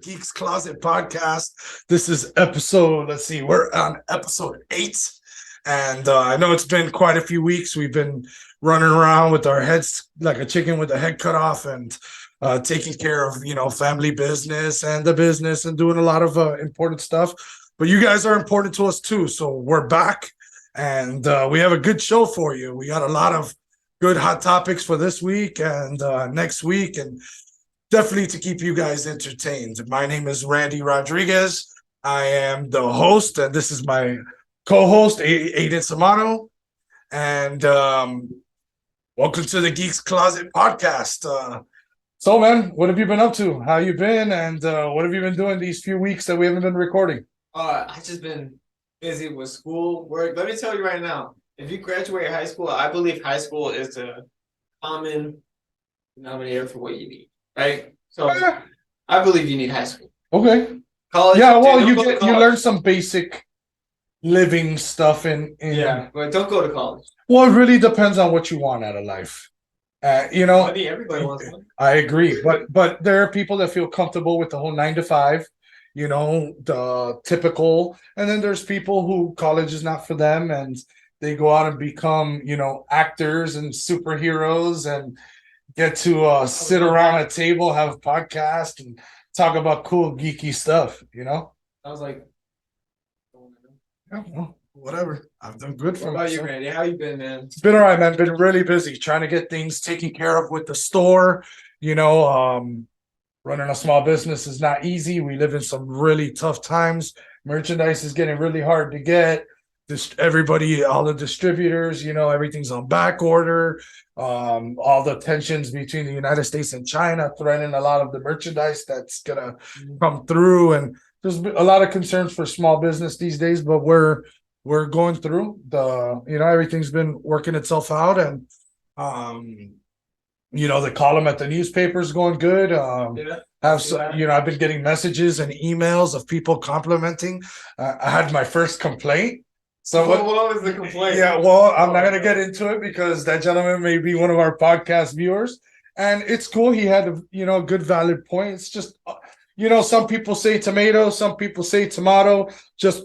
Geeks Closet podcast. This is episode, let's see, we're on episode 8. And I know it's been quite a few weeks. We've been running around with our heads like a chicken with a head cut off and taking care of, family business and the business and doing a lot of important stuff. But you guys are important to us too. So we're back and we have a good show for you. We got a lot of good hot topics for this week and next week, and definitely to keep you guys entertained. My name is Randy Rodriguez. I am the host, and this is my co-host, Aiden Samano. And welcome to the Geeks Closet podcast. So, man, what have you been up to? How you been? And what have you been doing these few weeks that we haven't been recording? I've just been busy with school, work. Let me tell you right now, if you graduate high school, I believe high school is the common denominator for what you need, right? So I believe you need high school. Okay. College. Yeah, well, you learn some basic living stuff in yeah, but don't go to college. Well, it really depends on what you want out of life. Money, everybody wants money. I agree, but there are people that feel comfortable with the whole 9 to 5, the typical, and then there's people who college is not for them and they go out and become, actors and superheroes and get to sit around a table, have a podcast, and talk about cool, geeky stuff, I was like, yeah, well, whatever. I've done good for myself. What about you, Randy? How you been, man? It's been all right, man. Been really busy trying to get things taken care of with the store. Running a small business is not easy. We live in some really tough times. Merchandise is getting really hard to get. Everybody, all the distributors, everything's on back order. All the tensions between the United States and China threatening a lot of the merchandise that's gonna come through, and there's a lot of concerns for small business these days, but we're going through everything's been working itself out, and the column at the newspaper is going good. I've been getting messages and emails of people complimenting. I had my first complaint. So what was the complaint? Yeah, well, I'm not going to get into it because that gentleman may be one of our podcast viewers, and it's cool. He had a good valid point. It's just, some people say tomato, some people say tomato. Just,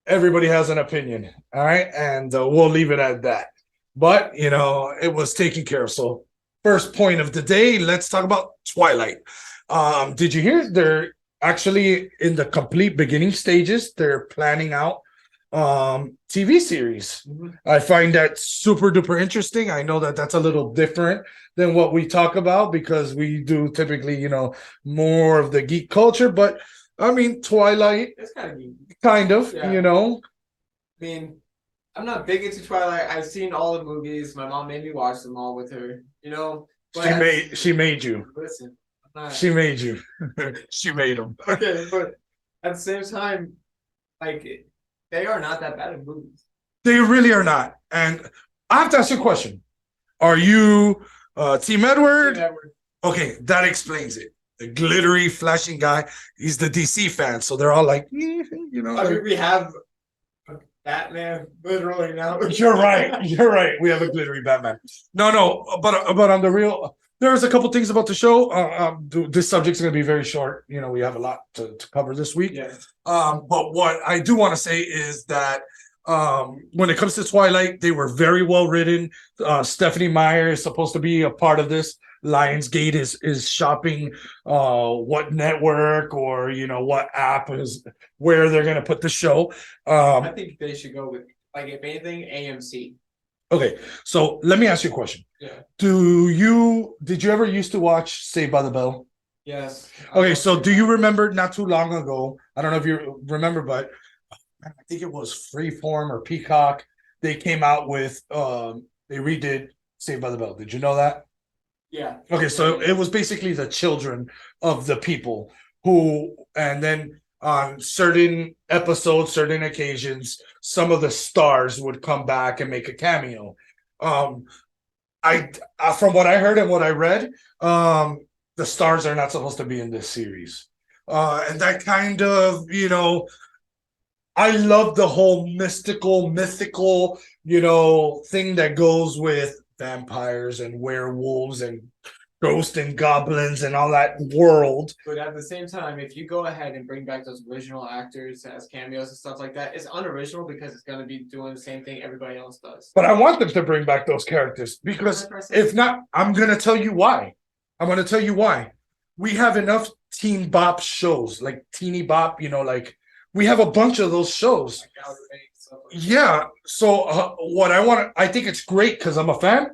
everybody has an opinion. All right. And we'll leave it at that. But, it was taken care of. So first point of the day, let's talk about Twilight. Did you hear they're actually in the complete beginning stages? They're planning out TV series. I find that super duper interesting. I know that that's a little different than what we talk about because we do typically, more of the geek culture. But I mean, Twilight, it's kind of geek. Kind of, yeah. I mean, I'm not big into Twilight. I've seen all the movies. My mom made me watch them all with her. She made you. Listen. She made you. She made them. Okay, but at the same time, they are not that bad at movies. They really are not. And I have to ask you a question. Are you Team Edward? Team Edward. Okay, that explains it. The glittery, flashing guy. He's the DC fan, so they're all like, I mean, we have a Batman literally now. You're right. We have a glittery Batman. No, but on the real. There's a couple things about the show. This subject's going to be very short. We have a lot to cover this week. Yes. But what I do want to say is that when it comes to Twilight, they were very well written. Stephanie Meyer is supposed to be a part of this. Lionsgate is shopping what network or what app is where they're going to put the show. I think they should go with, if anything, AMC. Okay, so let me ask you a question. Yeah. Did you ever used to watch Saved by the Bell? Yes. Okay, so do you remember not too long ago? I don't know if you remember, but I think it was Freeform or Peacock. They came out with they redid Saved by the Bell. Did you know that? Yeah. Okay, so it was basically the children of the people and then on certain episodes, certain occasions, some of the stars would come back and make a cameo. From what I heard and what I read, the stars are not supposed to be in this series. And that kind of, I love the whole mythical, thing that goes with vampires and werewolves and ghosts and goblins and all that world. But at the same time, if you go ahead and bring back those original actors as cameos and stuff like that, it's unoriginal because it's going to be doing the same thing everybody else does. But I want them to bring back those characters because if not, I'm going to tell you why. I'm going to tell you why. We have enough Teen Bop shows, like Teeny Bop, like we have a bunch of those shows. Yeah. So what I think it's great because I'm a fan.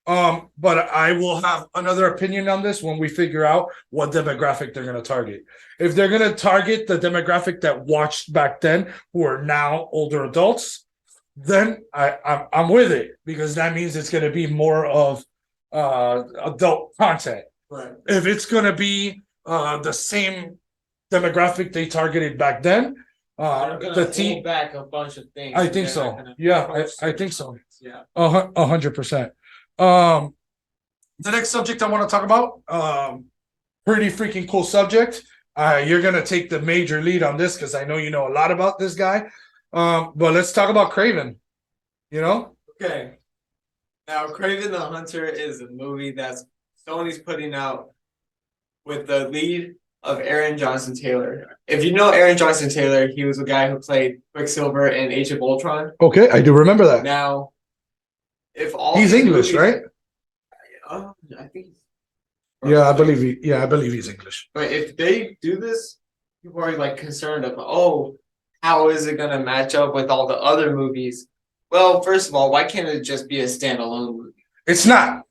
But I will have another opinion on this when we figure out what demographic they're going to target. If they're going to target the demographic that watched back then, who are now older adults, then I'm with it because that means it's going to be more of adult content. Right. If it's going to be the same demographic they targeted back then, the team back a bunch of things. I think so. Yeah, I think so. Yeah, 100%. The next subject I want to talk about, pretty freaking cool subject. You're gonna take the major lead on this because I know you know a lot about this guy. But let's talk about Craven. Okay. Now, Craven the Hunter is a movie that's Sony's putting out with the lead of Aaron Johnson Taylor. If you know Aaron Johnson Taylor, he was the guy who played Quicksilver in Age of Ultron. Okay, I do remember that. Now, if all he's English, movies, right? I think. I believe he's English. But if they do this, people are like concerned of, how is it going to match up with all the other movies? Well, first of all, why can't it just be a standalone movie? It's not.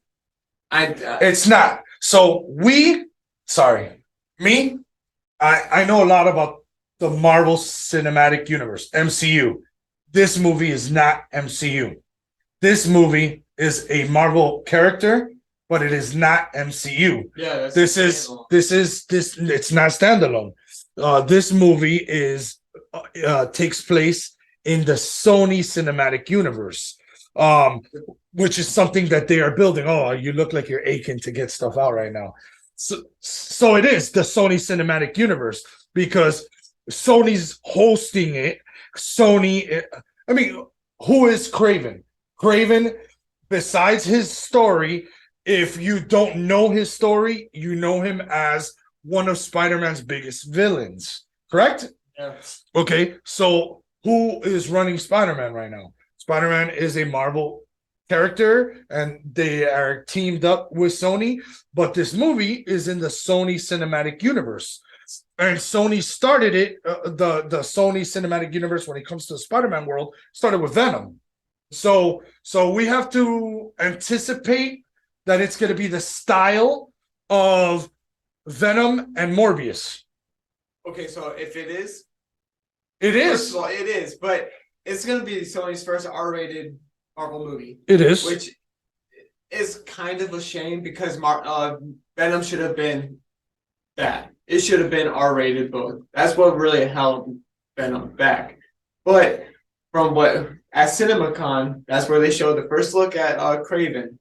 It's not. So I know a lot about the Marvel Cinematic Universe, MCU. This movie is not MCU. This movie is a Marvel character, but it is not MCU. Yeah, this is it's not standalone. This movie takes place in the Sony Cinematic Universe, which is something that they are building. Oh, you look like you're aching to get stuff out right now. So it is the Sony Cinematic Universe because Sony's hosting it. Who is Craven? Craven, besides his story, if you don't know his story, you know him as one of Spider-Man's biggest villains, correct? Yes. Okay, so who is running Spider-Man right now? Spider-Man is a Marvel character, and they are teamed up with Sony, but this movie is in the Sony Cinematic Universe. And Sony started it, the Sony Cinematic Universe, when it comes to the Spider-Man world, started with Venom. So we have to anticipate that it's going to be the style of Venom and Morbius. Okay, so if it is, first of all, it is, but it's going to be Sony's first R-rated Marvel movie. It is, which is kind of a shame because Venom should have been that. It should have been R-rated both. That's what really held Venom back. But from what at CinemaCon, that's where they showed the first look at Craven.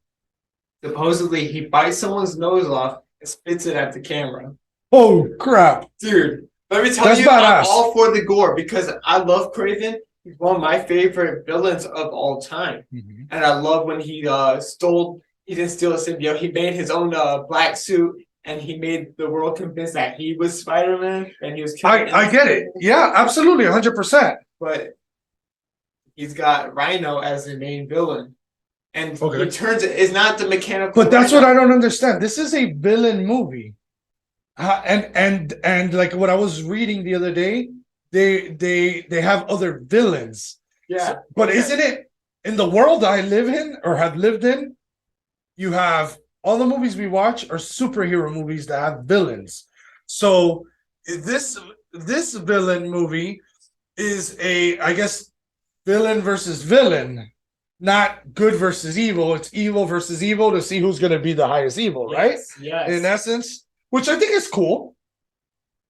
Supposedly, he bites someone's nose off and spits it at the camera. Oh crap, dude! Let me tell you, I'm all for the gore because I love Craven. He's one of my favorite villains of all time, and I love when he stole. He didn't steal a symbiote. He made his own black suit, and he made the world convinced that he was Spider-Man, and he was. I get it. Yeah, absolutely, 100%. But he's got Rhino as the main villain, and he turns it. It's not the mechanical. But that's what I don't understand. This is a villain movie, and like what I was reading the other day, they have other villains. Yeah, but isn't it in the world I live in or have lived in? You have all the movies we watch are superhero movies that have villains. So this villain movie is I guess, villain versus villain, not good versus evil. It's evil versus evil to see who's going to be the highest evil, right? Yes. In essence, which I think is cool.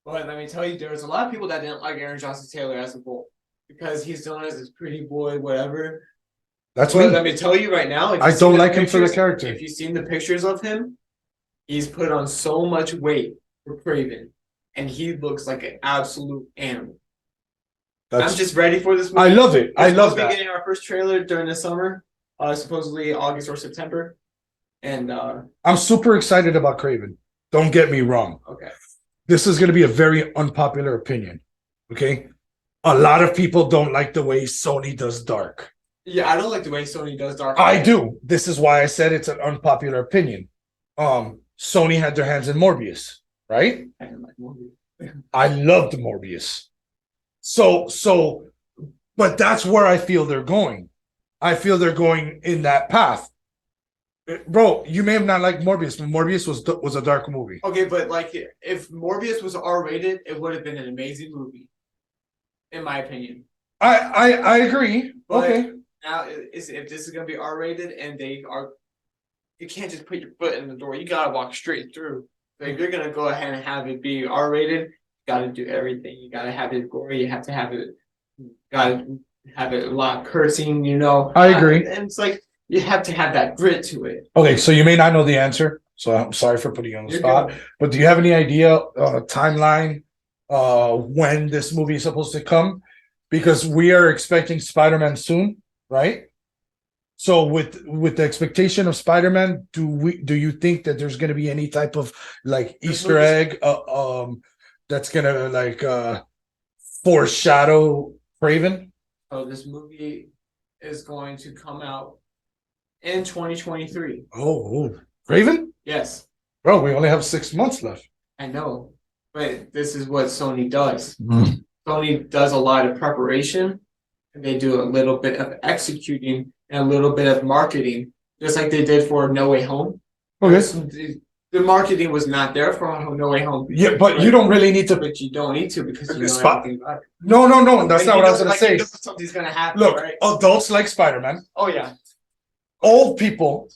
But let me tell you, there was a lot of people that didn't like Aaron Johnson Taylor as a Bolt because he's known as this pretty boy, whatever. That's me. Let me tell you right now. I don't like him for the character. If you've seen the pictures of him, he's put on so much weight for Craven, and he looks like an absolute animal. I'm just ready for this movie. I love it. I love that. We're getting our first trailer during the summer, supposedly August or September. And I'm super excited about Craven. Don't get me wrong. okay. This is going to be a very unpopular opinion. Okay. A lot of people don't like the way Sony does Dark. Yeah, I don't like the way Sony does Dark. I do. This is why I said it's an unpopular opinion. Sony had their hands in Morbius, right? I don't like movies. I loved Morbius. So, but that's where I feel they're going. I feel they're going in that path. Bro, you may have not liked Morbius, but Morbius was a dark movie. Okay, but like if Morbius was R-rated, it would have been an amazing movie, in my opinion. I agree. But okay. now, if this is gonna be R-rated and you can't just put your foot in the door. You gotta walk straight through. So if you're gonna go ahead and have it be R-rated, you gotta do everything. You gotta have it gory. You have to have it. Gotta have it a lot of cursing. I agree. And it's like you have to have that grit to it. Okay, so you may not know the answer, so I'm sorry for putting you on the spot. Good. But do you have any idea timeline when this movie is supposed to come? Because we are expecting Spider-Man soon, right? So with the expectation of Spider-Man, do you think that there's going to be any type of like Easter egg that's going to like foreshadow Craven? Oh, this movie is going to come out in 2023. Oh, Craven? Yes. Bro, we only have 6 months left. I know, but this is what Sony does. Mm. Sony does a lot of preparation, and they do a little bit of executing and a little bit of marketing, just like they did for No Way Home. Okay. The marketing was not there for No Way Home. Yeah, but you don't really need to. But you don't need to because you know everything about it. No. That's not what I was going to say. Something's going to happen. Look, right? Adults like Spider-Man. Oh, yeah. Old people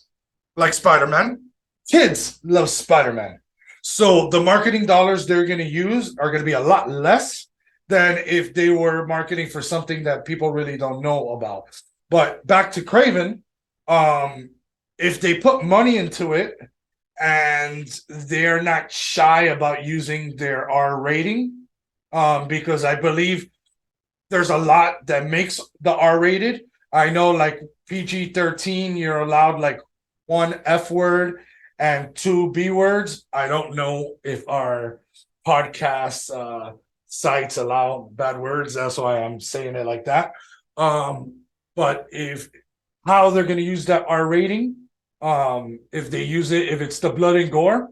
like Spider-Man. Kids love Spider-Man. So the marketing dollars they're going to use are going to be a lot less than if they were marketing for something that people really don't know about. But back to Craven, if they put money into it and they're not shy about using their R rating, because I believe there's a lot that makes the R rated. I know like PG-13, you're allowed like 1 F word and 2 B words. I don't know if our podcast sites allow bad words. That's why I'm saying it like that. But if how they're going to use that R rating, if they use it, if it's the blood and gore,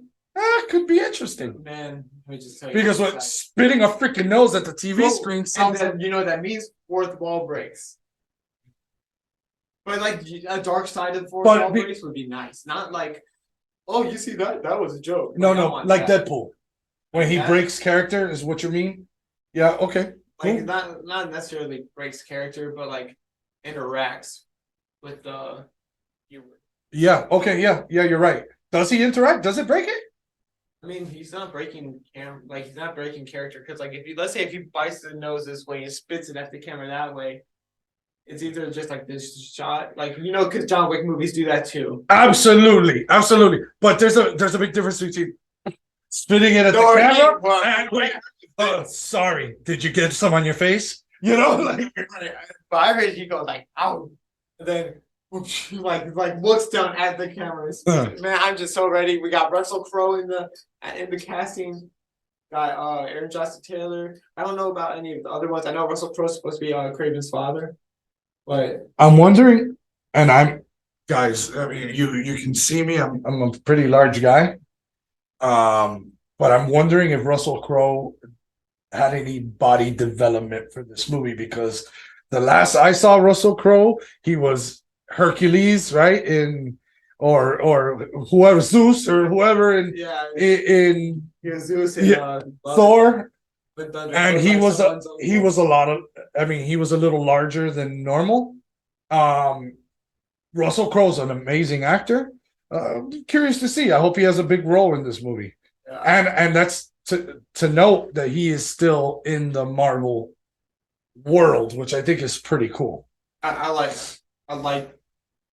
could be interesting. Man, let me just tell you. Because what spitting a freaking nose at the TV screen sounds like, you know what that means? Fourth wall breaks. But like a dark side of fourth wall breaks would be nice. Not like, oh, you see that? That was a joke. No, like that. Deadpool. When he breaks character is what you mean? Yeah, okay. Cool. Like not necessarily breaks character, but like interacts with the viewer. Yeah, okay, yeah, you're right. Does he interact? Does it break it? I mean, he's not breaking he's not breaking character because like let's say if he bites the nose this way and spits it at the camera that way, it's either just like this shot, like because John Wick movies do that too. Absolutely. But there's a big difference between spitting it at the camera and sorry, did you get some on your face? Like but I heard he goes like, ow, and then like looks down at the cameras. Man, I'm just so ready. We got Russell Crowe in the casting. Got Aaron Johnson Taylor. I don't know about any of the other ones. I know Russell Crowe's supposed to be Craven's father, but I'm wondering, and guys. I mean, you can see me. I'm a pretty large guy, but I'm wondering if Russell Crowe had any body development for this movie because the last I saw Russell Crowe, he was Hercules, right? Or whoever, Zeus or whoever in Zeus Thor, and he was a little larger than normal. Russell Crowe's an amazing actor. Curious to see. I hope he has a big role in this movie, and that's to note that he is still in the Marvel world, which I think is pretty cool. I like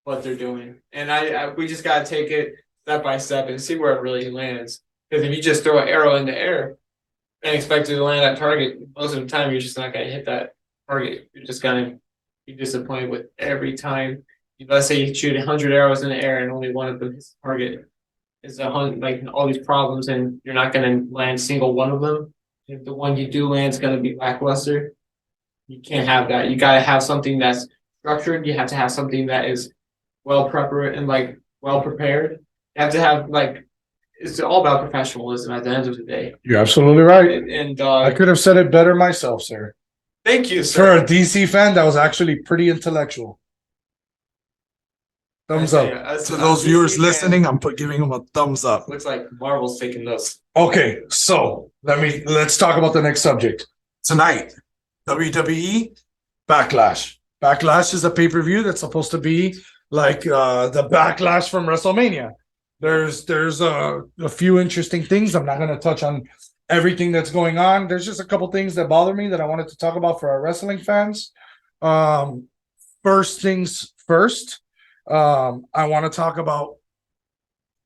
what they're doing, and we just gotta take it step by step and see where it really lands. Because if you just throw an arrow in the air and expect it to land at target, most of the time you're just not gonna hit that target. You're just gonna be disappointed with every time let's say you shoot 100 arrows in the air and only one of them hits the target. It's like all these problems, and you're not going to land single one of them. If the one you do land is going to be lackluster, you can't have that. You got to have something that's structured. You have to have something that is well prepared and like well prepared. You have to have like it's all about professionalism at the end of the day. You're absolutely right. And I could have said it better myself, sir. thank you, For sir. a DC fan, that was actually pretty intellectual. Thumbs up. To those viewers listening, I'm giving them a thumbs up. Looks like Marvel's taking notes. Okay, so let's talk about the next subject. Tonight, WWE Backlash. Backlash is a pay-per-view that's supposed to be like the backlash from WrestleMania. There's a few interesting things. I'm not going to touch on everything that's going on. There's just a couple things that bother me that I wanted to talk about for our wrestling fans. First things first, I want to talk about,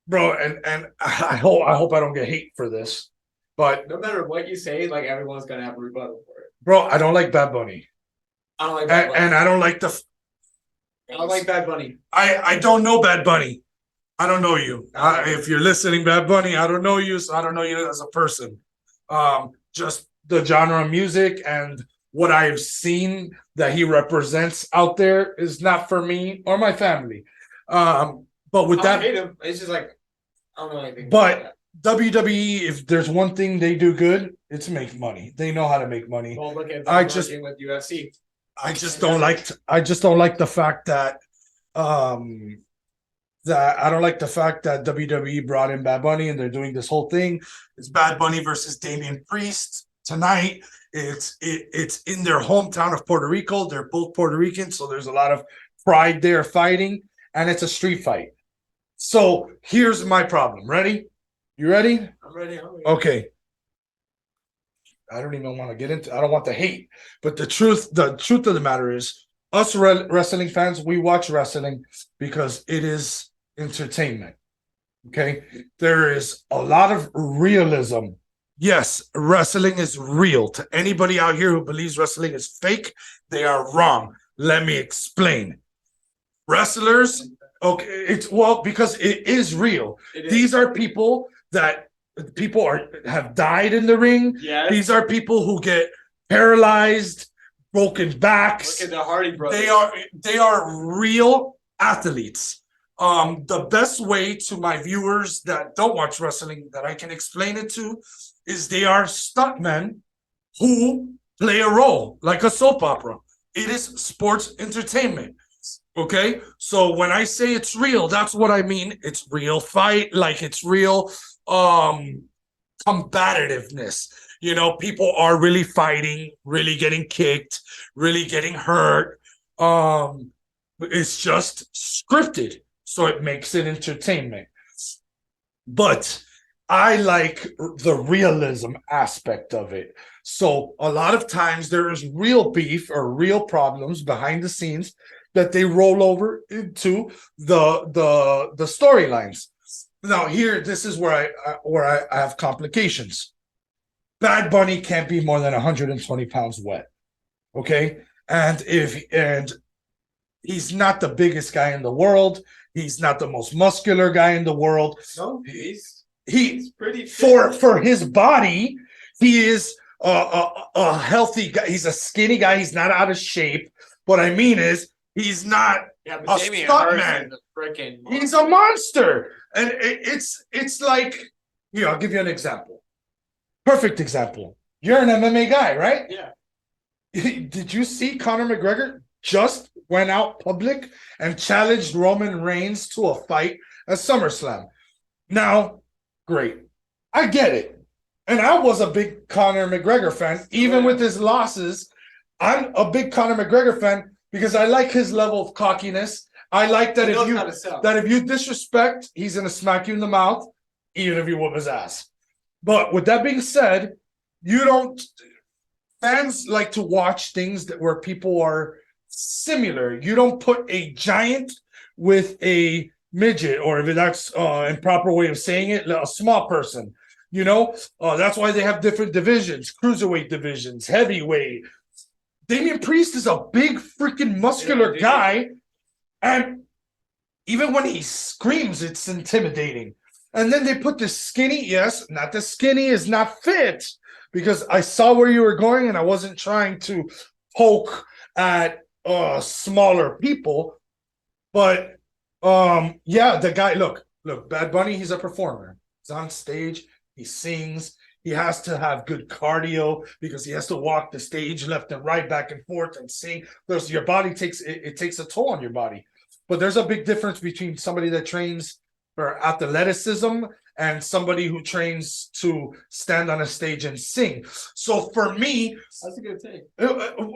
bro, and I hope I don't get hate for this, but No matter what you say, like everyone's gonna have a rebuttal for it. bro, I don't like Bad Bunny, I don't like Bad Bunny. and I don't like I don't like Bad Bunny. I don't know Bad Bunny. I don't know you. If you're listening, Bad Bunny, I don't know you, so I don't know you as a person. Just the genre of music and what I've seen that he represents out there is not for me or my family. But with I that, hate him. It's just like I don't know anything. but WWE, if there's one thing they do good, it's make money. They know how to make money. Well, look at I just with UFC. I just don't like the fact that I don't like the fact that WWE brought in Bad Bunny and they're doing this whole thing. It's Bad Bunny versus Damian Priest tonight. It's in their hometown of Puerto Rico. They're both Puerto Rican, so there's a lot of pride there fighting, and it's a street fight. So here's my problem. Ready? You ready? I'm ready. Okay. I don't even want to get into. I don't want the hate, but the truth of the matter is, us wrestling fans, we watch wrestling because it is entertainment. Okay, there is a lot of realism. Yes, wrestling is real. To anybody out here who believes wrestling is fake, they are wrong. Let me explain. Wrestlers, okay, it's because it is real. These are people that have died in the ring. Yes. These are people who get paralyzed, broken backs. Look at the Hardy brothers. They are real athletes. The best way to my viewers that don't watch wrestling that I can explain it to is they are stuntmen who play a role like a soap opera. It is sports entertainment. Okay, so when I say it's real, that's what I mean. It's real fight, like it's real combativeness. You know, people are really fighting, really getting kicked, really getting hurt. It's just scripted, so it makes it entertainment. But I like the realism aspect of it. So a lot of times there is real beef or real problems behind the scenes that they roll over into the storylines. Now here, this is where I have complications. Bad Bunny can't be more than 120 pounds wet. Okay. And he's not the biggest guy in the world. He's not the most muscular guy in the world. No, he's pretty fit. For his body, he is a healthy guy. He's a skinny guy. He's not out of shape. What I mean is he's not a stuntman. He's a monster. And it's like, here, I'll give you an example. Perfect example. You're an MMA guy, right? Yeah. Did you see Conor McGregor just went out public and challenged Roman Reigns to a fight at SummerSlam? Now, great. I get it. And I was a big Conor McGregor fan. Even with his losses, I'm a big Conor McGregor fan because I like his level of cockiness. I like that if you disrespect, he's going to smack you in the mouth, even if you whoop his ass. But with that being said, fans like to watch things where people are similar. You don't put a giant with a midget, or if that's an improper way of saying it, a small person. You know, that's why they have different divisions, cruiserweight divisions, heavyweight. Damian Priest is a big freaking muscular guy, and even when he screams, it's intimidating. And then they put the skinny, yes, not the skinny is not fit, because I saw where you were going and I wasn't trying to poke at smaller people. But yeah, the guy, look, Bad Bunny, he's a performer. He's on stage, he sings, he has to have good cardio because he has to walk the stage left and right, back and forth, and sing. There's your body takes it takes a toll on your body. But there's a big difference between somebody that trains for athleticism and somebody who trains to stand on a stage and sing. So for me, That's a good take.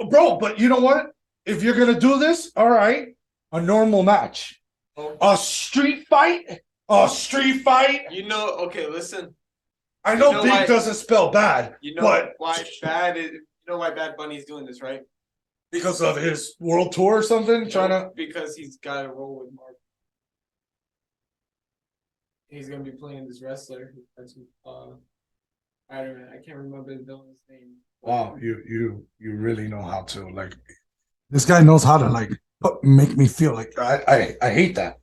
bro, but you know what? If you're gonna do this, all right, a normal match. A street fight? A street fight? Okay, listen. I know big doesn't spell bad. Why bad is why Bad Bunny's doing this, right? Because of his world tour or something? Because he's got a role with Marvel. He's gonna be playing this wrestler that's Spider-Man. I can't remember the villain's name. Wow, you really know how to, like, this guy knows how to, like, make me feel like I hate that.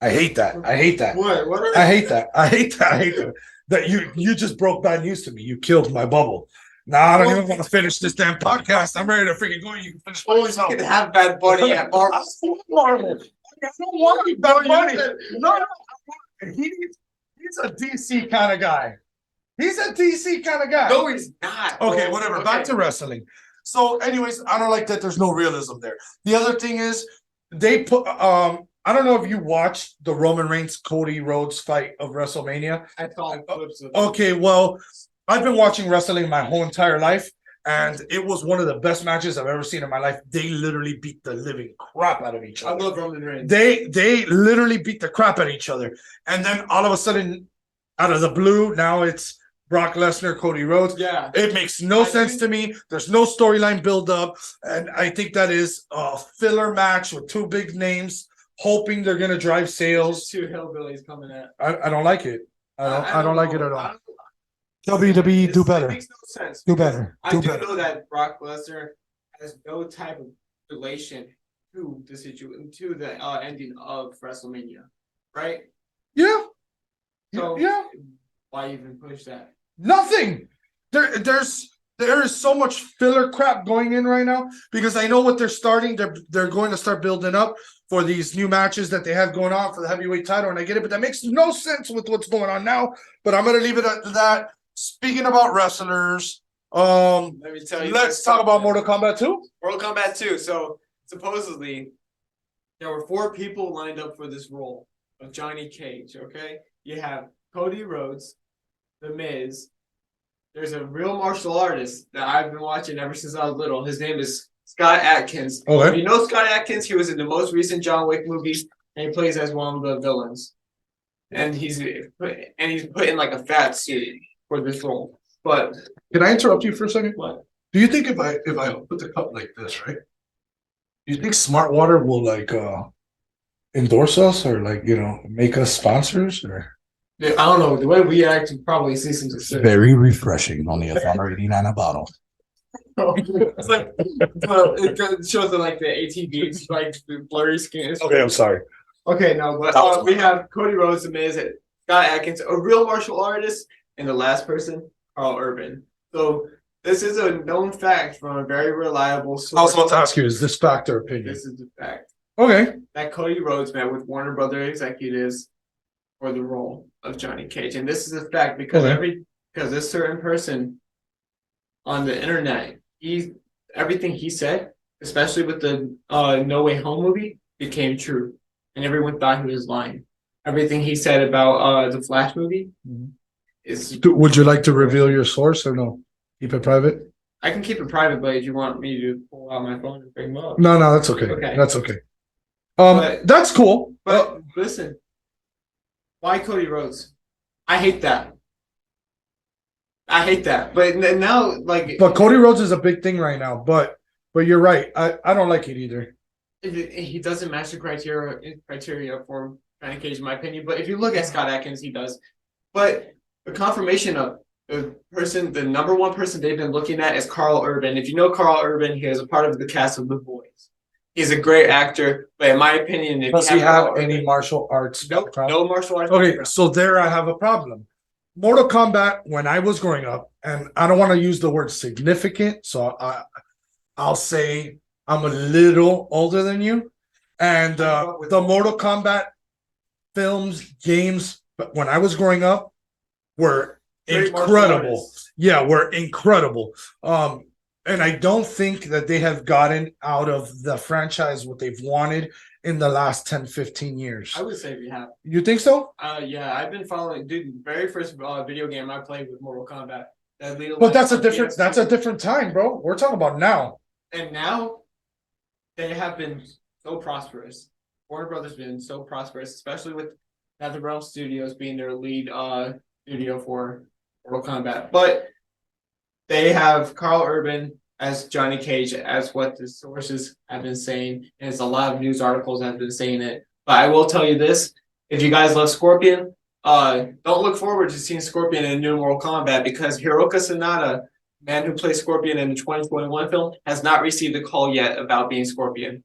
I hate that. I hate that. What? I hate that. I hate that. I hate that. That you just broke bad news to me. You killed my bubble. Nah, I don't even want to finish this damn podcast. I'm ready to freaking go. You can finish. You can have Bad Bunny at Marvel. Marvel. I don't want Bad Bunny. No. He's a DC kind of guy. He's a DC kind of guy. No, he's not. Okay, whatever. Okay. Back to wrestling. So, anyways, I don't like that there's no realism there. The other thing is they put I don't know if you watched the Roman Reigns Cody Rhodes fight of WrestleMania. I saw clips of it. Okay, well, I've been watching wrestling my whole entire life, and it was one of the best matches I've ever seen in my life. They literally beat the living crap out of each other. I love Roman Reigns. They literally beat the crap out of each other. And then all of a sudden, out of the blue, now it's Brock Lesnar, Cody Rhodes. Yeah. It makes no sense to me. There's no storyline build up. And I think that is a filler match with two big names, hoping they're going to drive sales. Two hillbillies coming at. I don't like it. I don't like it at all. WWE, do better. It makes no sense. Do better. I do know that Brock Lesnar has no type of relation to the situation, to the ending of WrestleMania, right? Yeah. So yeah. Why even push that? Nothing. There is so much filler crap going in right now because I know what they're starting. They're going to start building up for these new matches that they have going on for the heavyweight title, and I get it, but that makes no sense with what's going on now. But I'm gonna leave it at that. Speaking about wrestlers, let me tell you. Let's talk about Mortal Kombat 2. Mortal Kombat 2. So supposedly there were 4 people lined up for this role of Johnny Cage. Okay, you have Cody Rhodes, The Miz. There's a real martial artist that I've been watching ever since I was little. His name is Scott Adkins. Okay. If you know Scott Adkins, he was in the most recent John Wick movie, and he plays as one of the villains. And he's put in like a fat suit for this role. But can I interrupt you for a second? What? Do you think if I put the cup like this, right? Do you think Smart Water will like endorse us or like make us sponsors or? I don't know. The way we act, you probably see some success. Very refreshing. Only $1.89 a bottle. It's like it shows the like the ATVs, like the blurry skin. Okay, I'm sorry. Okay, no, but we have Cody Rhodes, The Miz, Scott Adkins, a real martial artist, and the last person, Carl Urban. So this is a known fact from a very reliable source. I was about to ask you, is this fact or opinion? This is the fact. Okay. That Cody Rhodes met with Warner Brothers executives for the role of Johnny Cage, and this is a fact because because this certain person on the internet, everything he said, especially with the No Way Home movie, became true, and everyone thought he was lying. Everything he said about the Flash movie is. Would you like to reveal your source or no? Keep it private. I can keep it private, but if you want me to pull out my phone and bring them up, no, that's okay. Okay, that's okay. That's cool. But listen, why Cody Rhodes? I hate that. But now, like, but Cody Rhodes is a big thing right now. But you're right. I don't like it either. He doesn't match the criteria for Johnny Cage, in my opinion. But if you look at Scott Adkins, he does. But the confirmation of the number one person they've been looking at is Carl Urban. If you know Carl Urban, he is a part of the cast of The Boys. He's a great actor, but in my opinion, if Does you he have Carl any Urban- martial arts Nope, background? no martial arts. Okay, background. so there I have a problem. Mortal Kombat, when I was growing up, and I don't want to use the word significant, so I'll say I'm a little older than you. And the Mortal Kombat films, games, but when I was growing up, were Great martial incredible. artists. Yeah, were incredible. And I don't think that they have gotten out of the franchise what they've wanted in the last 10, 15 years. I would say we have. You think so? Yeah, I've been following. Dude, the very first video game I played was Mortal Kombat. That Lethal But Weapon that's a PS2. different time, bro. We're talking about now. And now they have been so prosperous. Warner Brothers been so prosperous, especially with NetherRealm Studios being their lead studio for Mortal Kombat. But they have Carl Urban as Johnny Cage, as what the sources have been saying, and it's a lot of news articles have been saying it. But I will tell you this: if you guys love Scorpion, don't look forward to seeing Scorpion in new Mortal Kombat because Hiroka Sanada, man who plays Scorpion in the 2021 film, has not received a call yet about being Scorpion.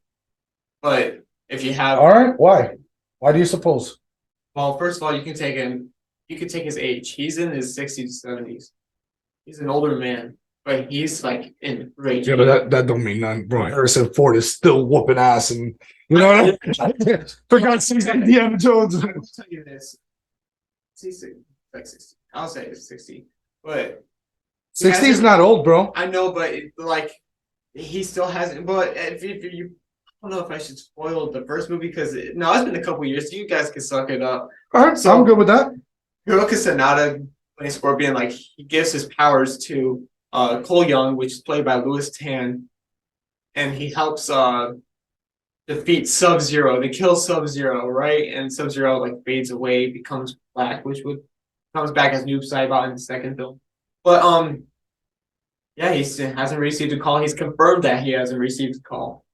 But if you have, All right, why? Why do you suppose? well, first of all, you can take him. You can take his age. He's in his 60s, 70s. He's an older man, but he's like in great. Yeah, but that don't mean nothing, bro. Harrison Ford is still whooping ass, and you know, for God's sake, Indiana Jones. I'll tell you this. He's like 60. I'll say it's 60. But 60 is not old, bro. I know, but like he still hasn't. But if you, I don't know if I should spoil the first movie because it's been a couple years. So you guys can suck it up. All right, so I'm good with that. Hiroka Sanada playing Scorpion, like he gives his powers to Cole Young, which is played by Louis Tan, and he helps defeat Sub-Zero. They kill Sub-Zero, right? And Sub-Zero like fades away, becomes black, which would comes back as Noob Saibot in the second film. But yeah, he hasn't received a call. He's confirmed that he hasn't received a call.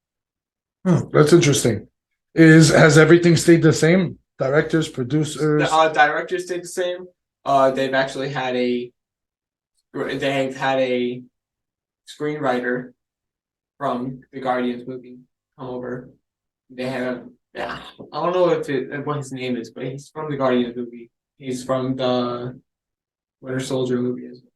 That's interesting. Has everything stayed the same? Directors, producers. The directors stayed the same. They've actually had a screenwriter from the Guardians movie come over. They have, I don't know what his name is, but he's from the Guardians movie. He's from the Winter Soldier movie as well.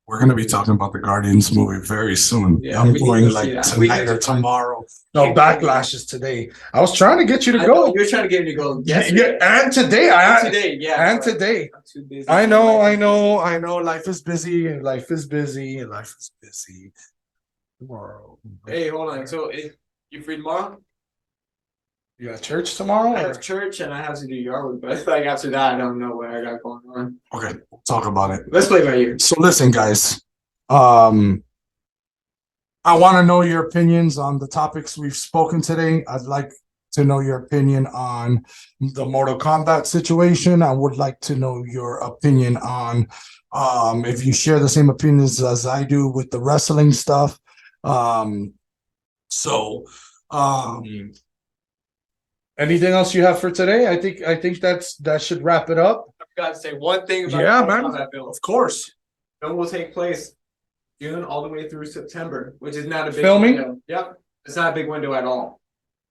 We're going to be talking about the Guardians movie very soon. Yeah, I'm we need going to like see that. tonight or tomorrow. No, Backlash is today. I was trying to get you to go. You're trying to get me to go. Yeah, Yes, and today. today, yeah. And today. I'm too busy. I know. Life is busy. Tomorrow. Hey, hold on. So, you free tomorrow? You got church tomorrow? I have church and I have to do yard work, but like after that, I don't know what I got going on. Okay, we'll talk about it. Let's play by ear. So listen, guys. I want to know your opinions on the topics we've spoken today. I'd like to know your opinion on the Mortal Kombat situation. I would like to know your opinion on if you share the same opinions as I do with the wrestling stuff. Anything else you have for today? I think that should wrap it up. I forgot to say one thing about Yeah, the man. Kombat film. Of course. Film will take place June all the way through September, which is not a big Filming? window. Yep. It's not a big window at all.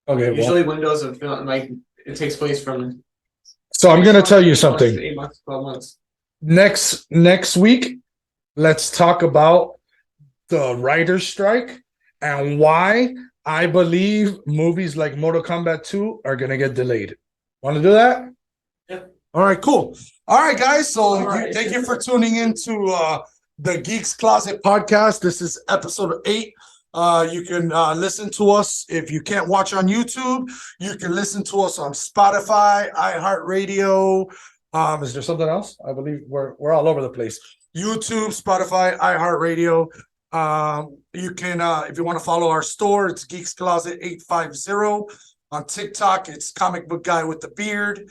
Okay. Well, Usually windows of film like it takes place from so I'm gonna tell you something. 8 months, 12 months. Next week, let's talk about the writer's strike and why I believe movies like Mortal Kombat 2 are gonna get delayed. Want to do that? Yeah. All right, cool. All right, guys. So All right. thank you for tuning into the Geeks Closet podcast. This is episode 8. You can listen to us if you can't watch on YouTube. You can listen to us on Spotify, iHeartRadio. Is there something else? I believe we're all over the place. YouTube, Spotify, iHeartRadio. You can if you want to follow our store, it's Geeks Closet 850. On TikTok, it's Comic Book Guy with the Beard.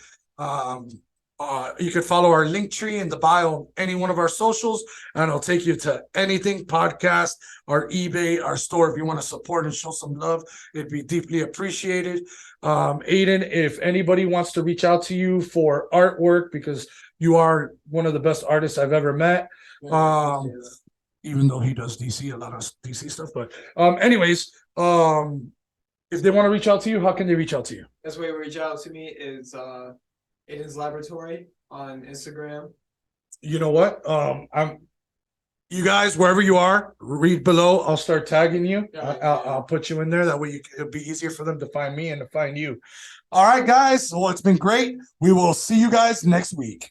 You can follow our link tree in the bio of any one of our socials, and it'll take you to anything podcast, our eBay, our store. If you want to support and show some love, it'd be deeply appreciated. Aiden, if anybody wants to reach out to you for artwork, because you are one of the best artists I've ever met. Even though he does DC, a lot of DC stuff, but anyways, If they want to reach out to you, how can they reach out to you? Best way to reach out to me is Aiden's Laboratory on Instagram. You know what? You guys, wherever you are, read below. I'll start tagging you. I'll put you in there. That way it'll be easier for them to find me and to find you. All right, guys. Well, it's been great. We will see you guys next week.